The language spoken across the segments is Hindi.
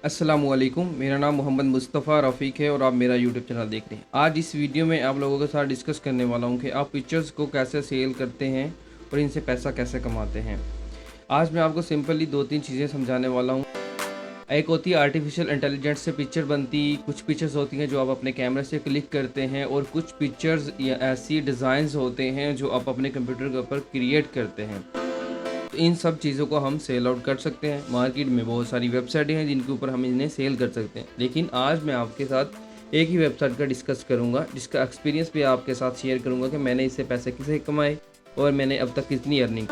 अस्सलामुअलैकुम, मेरा नाम मोहम्मद मुस्तफ़ा रफ़ीक है और आप मेरा यूट्यूब चैनल देख रहे हैं। आज इस वीडियो में आप लोगों के साथ डिस्कस करने वाला हूं कि आप पिक्चर्स को कैसे सेल करते हैं और इनसे पैसा कैसे कमाते हैं। आज मैं आपको सिंपली 2-3 चीज़ें समझाने वाला हूं। एक होती है आर्टिफिशियल इंटेलिजेंस से पिक्चर बनती, कुछ पिक्चर्स होती हैं जो आप अपने कैमरे से क्लिक करते हैं और कुछ पिक्चर्स या ऐसी डिज़ाइंस होते हैं जो आप अपने कंप्यूटर के ऊपर क्रिएट करते हैं। तो इन सब चीज़ों को हम सेल आउट कर सकते हैं। मार्केट में बहुत सारी वेबसाइटें हैं जिनके ऊपर हम इन्हें सेल कर सकते हैं, लेकिन आज मैं आपके साथ एक ही वेबसाइट का डिस्कस करूंगा, जिसका एक्सपीरियंस भी आपके साथ शेयर करूंगा कि मैंने इससे पैसे कैसे कमाए और मैंने अब तक कितनी अर्निंग।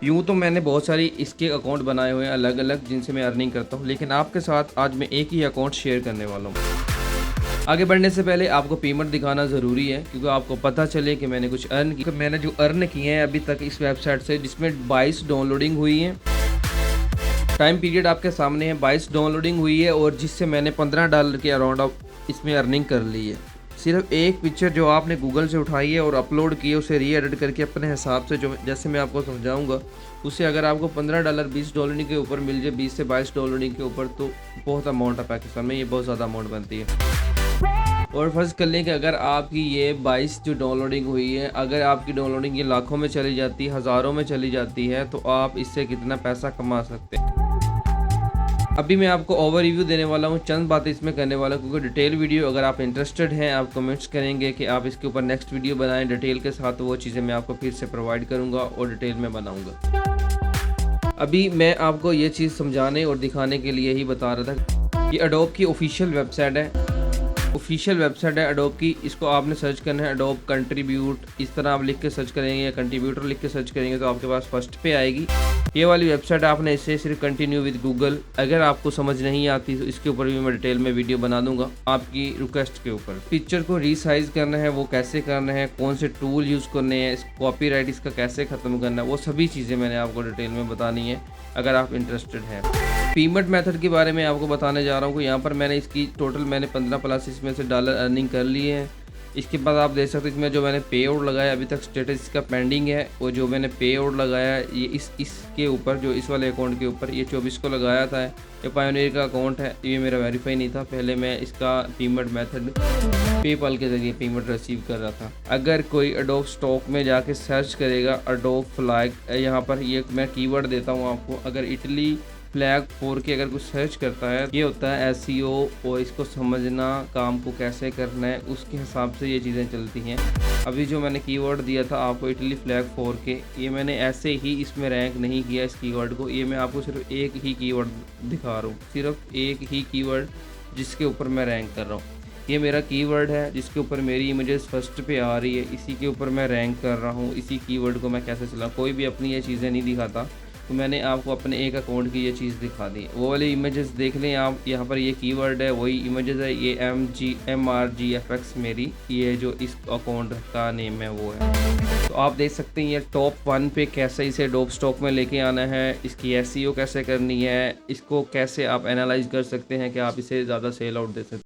यूँ तो मैंने बहुत सारी इसके अकाउंट बनाए हुए हैं अलग अलग, जिनसे मैं अर्निंग करता हूँ, लेकिन आपके साथ आज मैं एक ही अकाउंट शेयर करने वाला हूँ। आगे बढ़ने से पहले आपको पेमेंट दिखाना ज़रूरी है, क्योंकि आपको पता चले कि मैंने कुछ अर्न किया। मैंने जो अर्न किए हैं अभी तक इस वेबसाइट से, जिसमें 22 डाउनलोडिंग हुई है। टाइम पीरियड आपके सामने है, 22 डाउनलोडिंग हुई है और जिससे मैंने $15 के अराउंड इसमें अर्निंग कर ली है। सिर्फ एक पिक्चर जो आपने गूगल से उठाई है और अपलोड की है, उसे री एडिट करके अपने हिसाब से, जो जैसे मैं आपको समझाऊंगा, उससे अगर आपको $15 20 डाउनलोडिंग के ऊपर मिल जाए, 20 से 22 डाउनलोडिंग के ऊपर, तो बहुत अमाउंट है पाकिस्तान में, ये बहुत ज़्यादा अमाउंट बनती है। और फ़र्ज़ कर लें कि अगर आपकी ये 22 जो डाउनलोडिंग हुई है, अगर आपकी डाउनलोडिंग ये लाखों में चली जाती है, हज़ारों में चली जाती है, तो आप इससे कितना पैसा कमा सकते हैं। अभी मैं आपको ओवर रिव्यू देने वाला हूँ, चंद बातें इसमें करने वाला हूँ, क्योंकि डिटेल वीडियो अगर आप इंटरेस्टेड हैं, आप कमेंट्स करेंगे कि आप इसके ऊपर नेक्स्ट वीडियो बनाएं डिटेल के साथ, तो वो चीज़ें मैं आपको फिर से प्रोवाइड करूँगा और डिटेल में बनाऊँगा। अभी मैं आपको ये चीज़ समझाने और दिखाने के लिए ही बता रहा था। ये एडोब की ऑफिशियल वेबसाइट है, एडोब की। इसको आपने सर्च करना है एडोब कंट्रीब्यूट, इस तरह आप लिख के सर्च करेंगे या कंट्रीब्यूटर लिख के सर्च करेंगे तो आपके पास फर्स्ट पे आएगी ये वाली वेबसाइट। आपने इसे सिर्फ कंटिन्यू विद गूगल, अगर आपको समझ नहीं आती तो इसके ऊपर भी मैं डिटेल में वीडियो बना दूंगा आपकी रिक्वेस्ट के ऊपर। पिक्चर को रीसाइज करना है, वो कैसे करना है, कौन से टूल यूज़ करने हैं, कॉपीराइट इसका कैसे ख़त्म करना है, वो सभी चीज़ें मैंने आपको डिटेल में बतानी है अगर आप इंटरेस्टेड हैं। पेमेंट मेथड के बारे में आपको बताने जा रहा हूँ कि यहाँ पर मैंने इसकी टोटल 15+ इसमें से डॉलर अर्निंग कर लिए हैं। इसके बाद आप देख सकते हैं इसमें जो मैंने पे आउट लगाया अभी तक स्टेटस इसका पेंडिंग है, और जो मैंने पे आउट लगाया ये इसके ऊपर, जो इस वाले अकाउंट के ऊपर, ये 24 को लगाया था। ये पायोनियर का अकाउंट है, ये मेरा वेरीफाई नहीं था। पहले मैं इसका पेमेंट मेथड पेपाल के ज़रिए पेमेंट रिसीव कर रहा था। अगर कोई एडोब स्टॉक में जाके सर्च करेगा एडोब फ्लैग, यहाँ पर ये मैं कीवर्ड देता हूँ आपको, अगर इटली फ्लैग 4 के अगर कुछ सर्च करता है, ये होता है एसईओ, और इसको समझना, काम को कैसे करना है, उसके हिसाब से ये चीज़ें चलती हैं। अभी जो मैंने कीवर्ड दिया था आपको इटली फ्लैग 4 के, ये मैंने ऐसे ही इसमें रैंक नहीं किया इस कीवर्ड को, ये मैं आपको सिर्फ एक ही कीवर्ड दिखा रहा हूँ, सिर्फ एक ही कीवर्ड जिसके ऊपर मैं रैंक कर रहा हूँ। ये मेरा कीवर्ड है जिसके ऊपर मेरी इमेजेस फर्स्ट पे आ रही है, इसी के ऊपर मैं रैंक कर रहा हूँ। इसी कीवर्ड को मैं कैसे चला, कोई भी अपनी ये चीज़ें नहीं दिखाता, तो मैंने आपको अपने एक अकाउंट की ये चीज़ दिखा दी। वो वाली इमेजेस देख लें आप, यहाँ पर ये कीवर्ड है, वही इमेजेस है, ये MRGFX मेरी, ये जो इस अकाउंट का नेम है वो है। तो आप देख सकते हैं ये टॉप 1 पे कैसे इसे एडोब स्टॉक में लेके आना है, इसकी एसईओ कैसे करनी है, इसको कैसे आप एनालाइज कर सकते हैं कि आप इसे ज़्यादा सेल आउट दे सकते